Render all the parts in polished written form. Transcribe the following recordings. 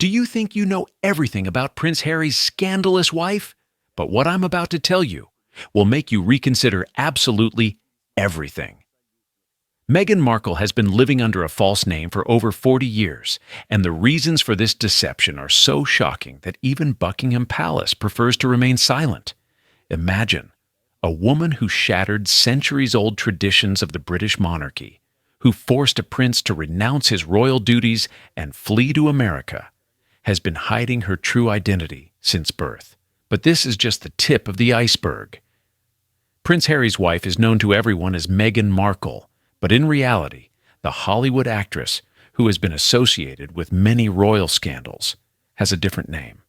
Do you think you know everything about Prince Harry's scandalous wife? But what I'm about to tell you will make you reconsider absolutely everything. Meghan Markle has been living under a false name for over 40 years, and the reasons for this deception are so shocking that even Buckingham Palace prefers to remain silent. Imagine a woman who shattered centuries-old traditions of the British monarchy, who forced a prince to renounce his royal duties and flee to America, has been hiding her true identity since birth. But this is just the tip of the iceberg. Prince Harry's wife is known to everyone as Meghan Markle, but in reality, the Hollywood actress, who has been associated with many royal scandals, has a different name.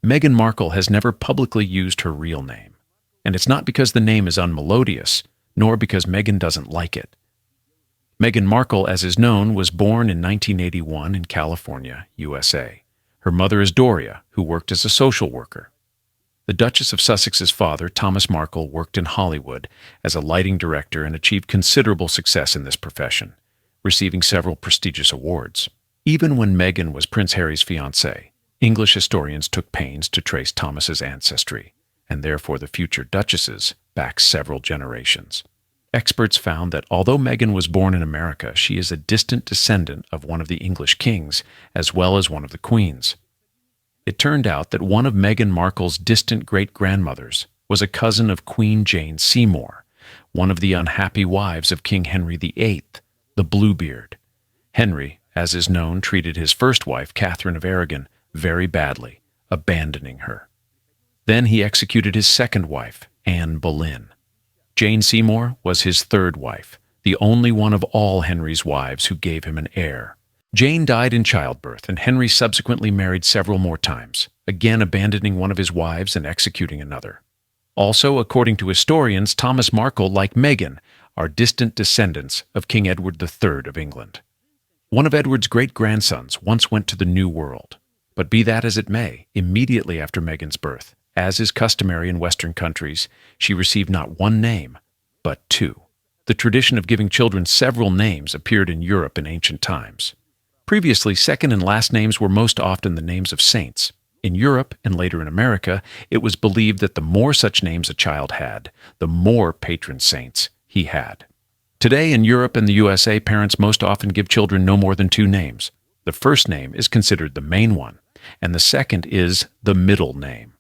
Meghan Markle has never publicly used her real name, and it's not because the name is unmelodious, nor because Meghan doesn't like it. Meghan Markle, as is known, was born in 1981 in California, USA. Her mother is Doria, who worked as a social worker. The Duchess of Sussex's father, Thomas Markle, worked in Hollywood as a lighting director and achieved considerable success in this profession, receiving several prestigious awards. Even when Meghan was Prince Harry's fiancée, English historians took pains to trace Thomas's ancestry, and therefore the future duchesses, back several generations. Experts found that although Meghan was born in America, she is a distant descendant of one of the English kings, as well as one of the queens. It turned out that one of Meghan Markle's distant great-grandmothers was a cousin of Queen Jane Seymour, one of the unhappy wives of King Henry VIII, the Bluebeard. Henry, as is known, treated his first wife, Catherine of Aragon, very badly, abandoning her. Then he executed his second wife, Anne Boleyn. Jane Seymour was his third wife, the only one of all Henry's wives who gave him an heir. Jane died in childbirth, and Henry subsequently married several more times, again abandoning one of his wives and executing another. Also, according to historians, Thomas Markle, like Meghan, are distant descendants of King Edward III of England. One of Edward's great-grandsons once went to the New World. But be that as it may, immediately after Meghan's birth, as is customary in Western countries, she received not one name, but two. The tradition of giving children several names appeared in Europe in ancient times. Previously, second and last names were most often the names of saints. In Europe, and later in America, it was believed that the more such names a child had, the more patron saints he had. Today, in Europe and the USA, parents most often give children no more than two names. The first name is considered the main one, and the second is the middle name.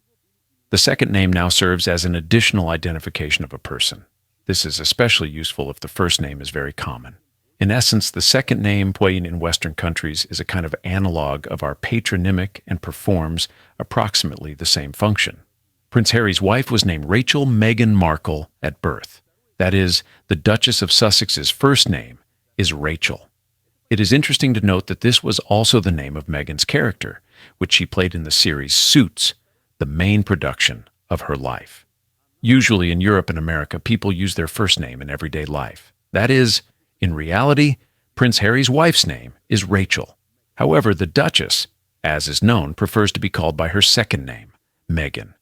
The second name now serves as an additional identification of a person. This is especially useful if the first name is very common. In essence, the second name played in Western countries is a kind of analog of our patronymic and performs approximately the same function. Prince Harry's wife was named Rachel Meghan Markle at birth. That is, the Duchess of Sussex's first name is Rachel. It is interesting to note that this was also the name of Meghan's character, which she played in the series Suits, the main production of her life. Usually in Europe and America, people use their first name in everyday life. That is, in reality, Prince Harry's wife's name is Rachel. However, the Duchess, as is known, prefers to be called by her second name, Meghan.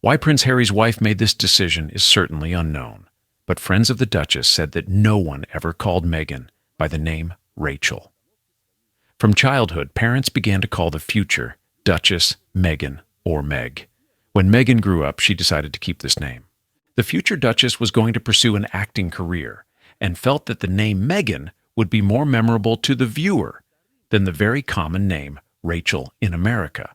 Why Prince Harry's wife made this decision is certainly unknown, but friends of the Duchess said that no one ever called Meghan by the name Rachel. From childhood, parents began to call the future Duchess Meghan or Meg. When Meghan grew up, she decided to keep this name. The future Duchess was going to pursue an acting career, and felt that the name Meghan would be more memorable to the viewer than the very common name Rachel in America.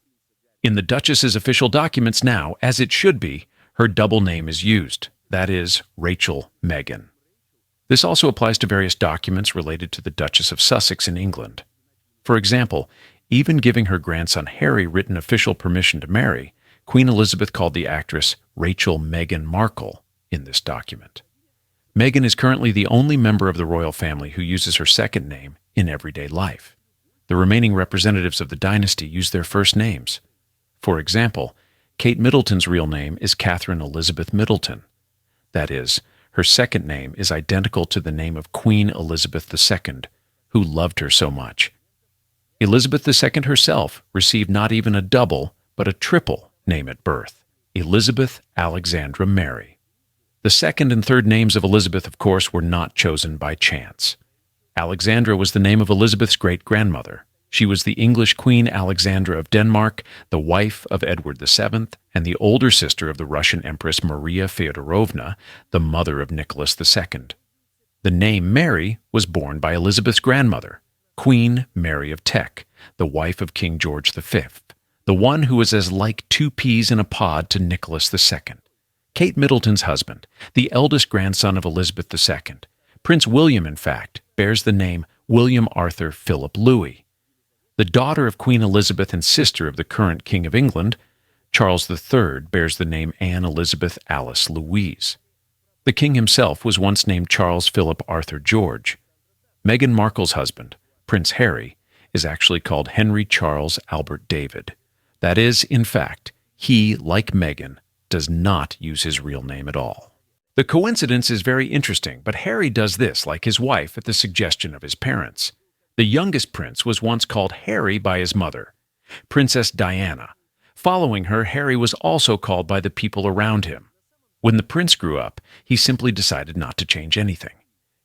In the Duchess's official documents now, as it should be, her double name is used, that is, Rachel Meghan. This also applies to various documents related to the Duchess of Sussex in England. For example, even giving her grandson Harry written official permission to marry, Queen Elizabeth called the actress Rachel Meghan Markle in this document. Meghan is currently the only member of the royal family who uses her second name in everyday life. The remaining representatives of the dynasty use their first names. For example, Kate Middleton's real name is Catherine Elizabeth Middleton. That is, her second name is identical to the name of Queen Elizabeth II, who loved her so much. Elizabeth II herself received not even a double, but a triple name at birth, Elizabeth Alexandra Mary. The second and third names of Elizabeth, of course, were not chosen by chance. Alexandra was the name of Elizabeth's great-grandmother. She was the English Queen Alexandra of Denmark, the wife of Edward VII, and the older sister of the Russian Empress Maria Feodorovna, the mother of Nicholas II. The name Mary was borne by Elizabeth's grandmother, Queen Mary of Teck, the wife of King George V, the one who was as like two peas in a pod to Nicholas II. Kate Middleton's husband, the eldest grandson of Elizabeth II. Prince William, in fact, bears the name William Arthur Philip Louis. The daughter of Queen Elizabeth and sister of the current King of England, Charles III, bears the name Anne Elizabeth Alice Louise. The king himself was once named Charles Philip Arthur George. Meghan Markle's husband, Prince Harry, is actually called Henry Charles Albert David. That is, in fact, he, like Meghan, does not use his real name at all. The coincidence is very interesting, but Harry does this like his wife at the suggestion of his parents. The youngest prince was once called Harry by his mother, Princess Diana. Following her, Harry was also called by the people around him. When the prince grew up, he simply decided not to change anything.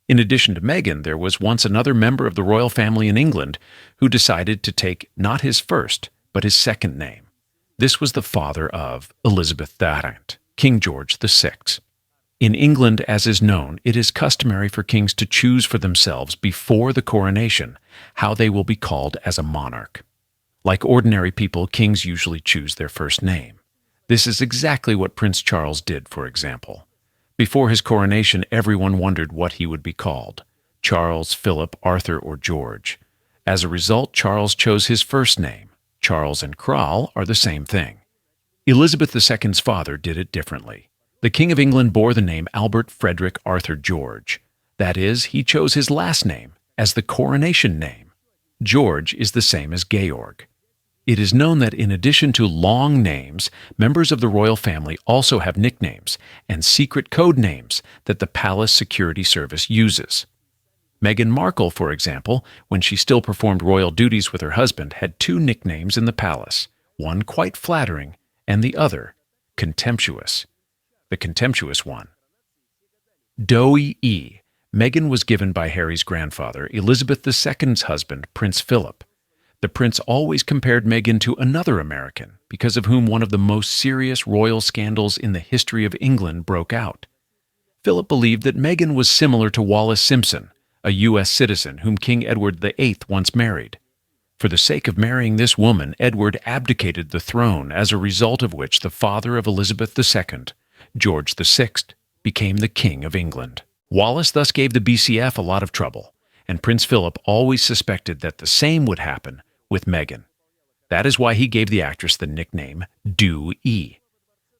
In addition to Meghan, there was once another member of the royal family in England who decided to take not his first, but his second name. This was the father of Elizabeth II, King George VI. In England, as is known, it is customary for kings to choose for themselves before the coronation how they will be called as a monarch. Like ordinary people, kings usually choose their first name. This is exactly what Prince Charles did, for example. Before his coronation, everyone wondered what he would be called: Charles, Philip, Arthur, or George. As a result, Charles chose his first name. Charles and Král are the same thing. Elizabeth II's father did it differently. The King of England bore the name Albert Frederick Arthur George. That is, he chose his last name as the coronation name. George is the same as Georg. It is known that in addition to long names, members of the royal family also have nicknames and secret code names that the Palace Security Service uses. Meghan Markle, for example, when she still performed royal duties with her husband, had two nicknames in the palace, one quite flattering and the other contemptuous. The contemptuous one. Doe E. Meghan was given by Harry's grandfather, Elizabeth II's husband, Prince Philip. The prince always compared Meghan to another American, because of whom one of the most serious royal scandals in the history of England broke out. Philip believed that Meghan was similar to Wallis Simpson, a U.S. citizen whom King Edward VIII once married. For the sake of marrying this woman, Edward abdicated the throne, as a result of which the father of Elizabeth II, George VI, became the King of England. Wallis thus gave the BCF a lot of trouble, and Prince Philip always suspected that the same would happen with Meghan. That is why he gave the actress the nickname Doe E.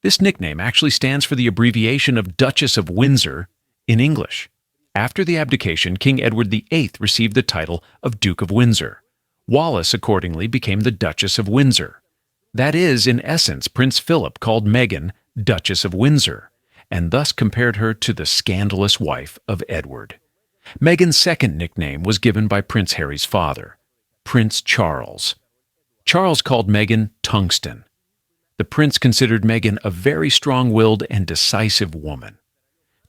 This nickname actually stands for the abbreviation of Duchess of Windsor in English. After the abdication, King Edward VIII received the title of Duke of Windsor. Wallis accordingly became the Duchess of Windsor. That is, in essence, Prince Philip called Meghan Duchess of Windsor, and thus compared her to the scandalous wife of Edward. Meghan's second nickname was given by Prince Harry's father, Prince Charles. Charles called Meghan Tungsten. The prince considered Meghan a very strong-willed and decisive woman.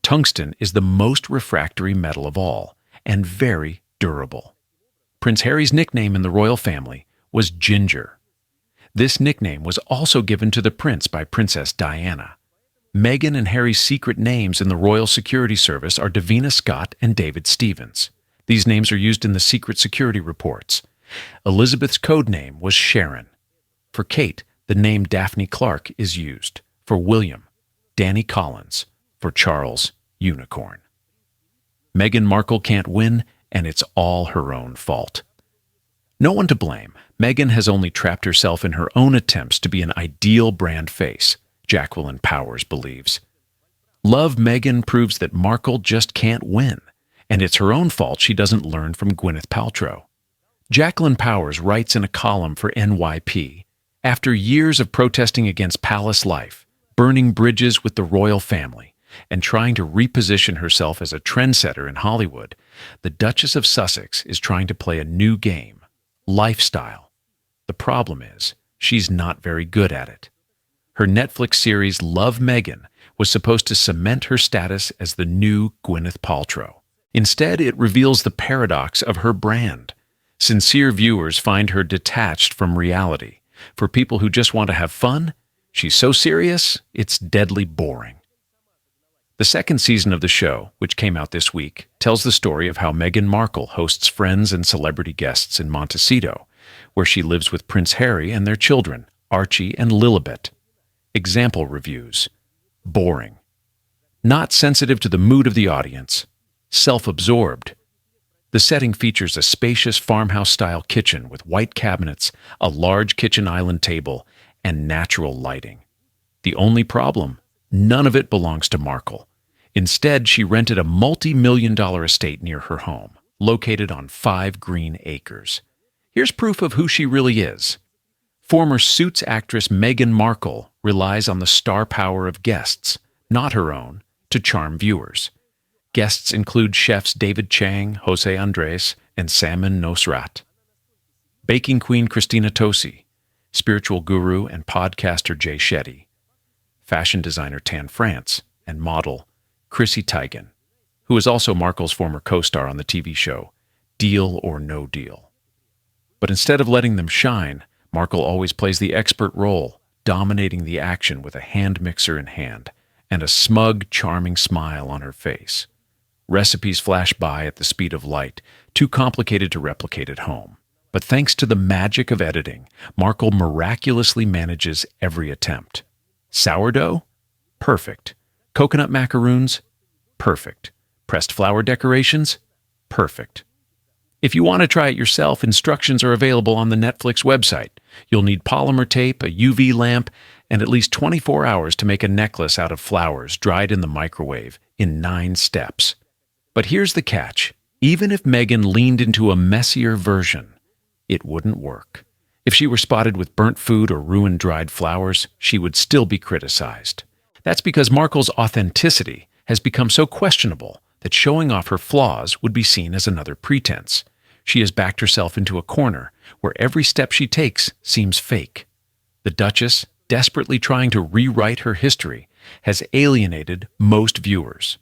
Tungsten is the most refractory metal of all, and very durable. Prince Harry's nickname in the royal family was Ginger. This nickname was also given to the prince by Princess Diana. Meghan and Harry's secret names in the Royal Security Service are Davina Scott and David Stevens. These names are used in the secret security reports. Elizabeth's code name was Sharon. For Kate, the name Daphne Clark is used. For William, Danny Collins. For Charles, Unicorn. Meghan Markle can't win, and it's all her own fault. No one to blame. Meghan has only trapped herself in her own attempts to be an ideal brand face, Jacqueline Powers believes. Love Meghan proves that Markle just can't win, and it's her own fault she doesn't learn from Gwyneth Paltrow. Jacqueline Powers writes in a column for NYP, after years of protesting against palace life, burning bridges with the royal family, and trying to reposition herself as a trendsetter in Hollywood, the Duchess of Sussex is trying to play a new game, lifestyle. The problem is, she's not very good at it. Her Netflix series Love Meghan was supposed to cement her status as the new Gwyneth Paltrow. Instead, it reveals the paradox of her brand. Sincere viewers find her detached from reality. For people who just want to have fun, she's so serious, it's deadly boring. The second season of the show, which came out this week, tells the story of how Meghan Markle hosts friends and celebrity guests in Montecito, where she lives with Prince Harry and their children, Archie and Lilibet. Example reviews: boring, not sensitive to the mood of the audience, self-absorbed. The setting features a spacious farmhouse-style kitchen with white cabinets, a large kitchen island table, and natural lighting. The only problem? None of it belongs to Markle. Instead, she rented a multi-million-dollar estate near her home, located on 5 green acres. Here's proof of who she really is. Former Suits actress Meghan Markle relies on the star power of guests, not her own, to charm viewers. Guests include chefs David Chang, Jose Andres, and Salman Nosrat. Baking queen Christina Tosi, spiritual guru and podcaster Jay Shetty, fashion designer Tan France, and model Chrissy Teigen, who is also Markle's former co-star on the TV show Deal or No Deal. But instead of letting them shine, Markle always plays the expert role, dominating the action with a hand mixer in hand and a smug, charming smile on her face. Recipes flash by at the speed of light, too complicated to replicate at home. But thanks to the magic of editing, Markle miraculously manages every attempt. Sourdough? Perfect. Coconut macaroons? Perfect. Pressed flower decorations? Perfect. If you want to try it yourself, instructions are available on the Netflix website. You'll need polymer tape, a UV lamp, and at least 24 hours to make a necklace out of flowers dried in the microwave in 9 steps. But here's the catch. Even if Meghan leaned into a messier version, it wouldn't work. If she were spotted with burnt food or ruined dried flowers, she would still be criticized. That's because Markle's authenticity has become so questionable that showing off her flaws would be seen as another pretense. She has backed herself into a corner where every step she takes seems fake. The Duchess, desperately trying to rewrite her history, has alienated most viewers.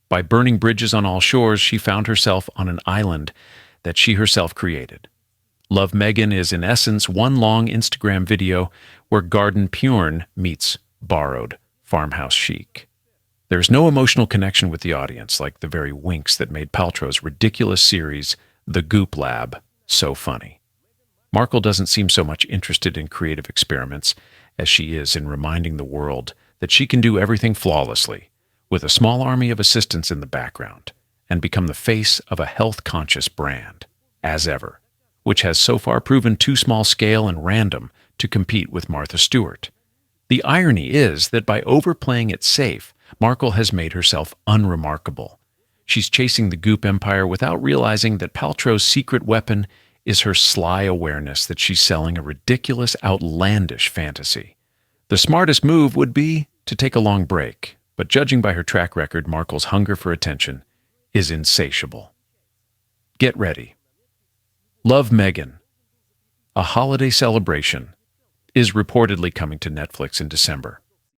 By burning bridges on all shores, she found herself on an island that she herself created. Love Meghan is in essence one long Instagram video where garden purn meets borrowed farmhouse chic. There's no emotional connection with the audience, like the very winks that made Paltrow's ridiculous series, The Goop Lab, so funny. Markle doesn't seem so much interested in creative experiments as she is in reminding the world that she can do everything flawlessly, with a small army of assistants in the background, and become the face of a health-conscious brand, as ever, which has so far proven too small-scale and random to compete with Martha Stewart. The irony is that by overplaying it safe, Markle has made herself unremarkable. She's chasing the Goop empire without realizing that Paltrow's secret weapon is her sly awareness that she's selling a ridiculous, outlandish fantasy. The smartest move would be to take a long break, but judging by her track record, Markle's hunger for attention is insatiable. Get ready. Love Meghan, a holiday celebration, is reportedly coming to Netflix in December.